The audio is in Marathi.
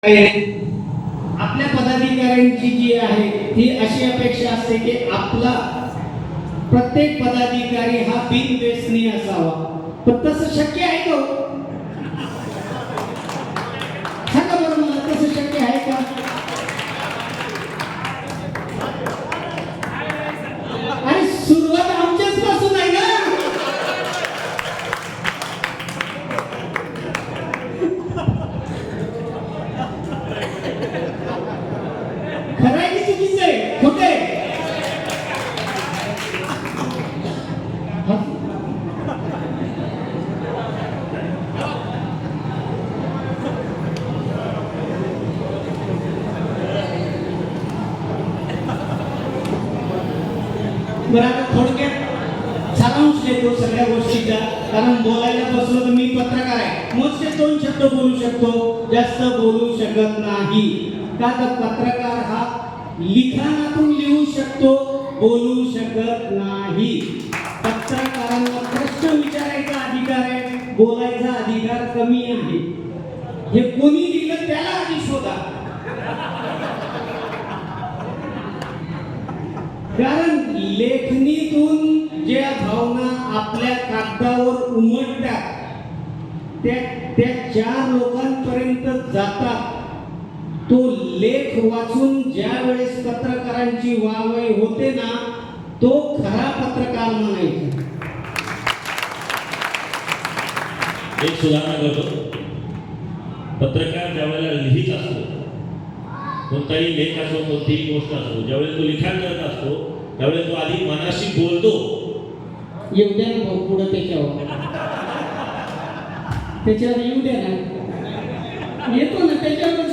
आपल्या पदाधिकाऱ्यांची जी आहे ती अशी अपेक्षा असते की आपला प्रत्येक पदाधिकारी हा बिनव्यसनी असावा, पण तसं शक्य आहे का? सांगा बरं मला, तसं शक्य आहे का? आणि सुरुवात आमच्याच पासून आहे ना. खरं आहे की चुकीचं आहे? खोटं आहे? बरं, आता थोडक्यात सारांश देतो सगळ्या गोष्टीचा, कारण बोलायला बसलो तर मी पत्रकार आहे, मोजके 2 शब्द बोलू शकतो, जास्त बोलू शकत नाही. का तर पत्रकार हा लिखाणातून लिहू शकतो, बोलू शकत नाही. पत्रकारांना प्रश्न विचारायचा अधिकार आहे, बोलायचा अधिकार कमी आहे. हे कोणी दिलं त्याला आधी शोधा, कारण लेखणीतून ज्या भावना आपल्या कागदावर उमटतात त्या 4 लोकांपर्यंत जातात. तो लेख वाचून ज्या वेळेस पत्रकारांची वाहवाही होते ना, तो खरा पत्रकार म्हणायचा. एक सुधारणा करतो. पत्रकार ज्यावेळेला लिहित असतो, कोणताही लेख असो, कोणतीही गोष्ट असो, ज्यावेळेस तो लिखाण करत असतो त्यावेळेस तो आधी मनाशी बोलतो. येऊ द्या ना भाऊ पुढं, त्याच्यावर येऊ द्या ना, येतो ना त्याच्यावरच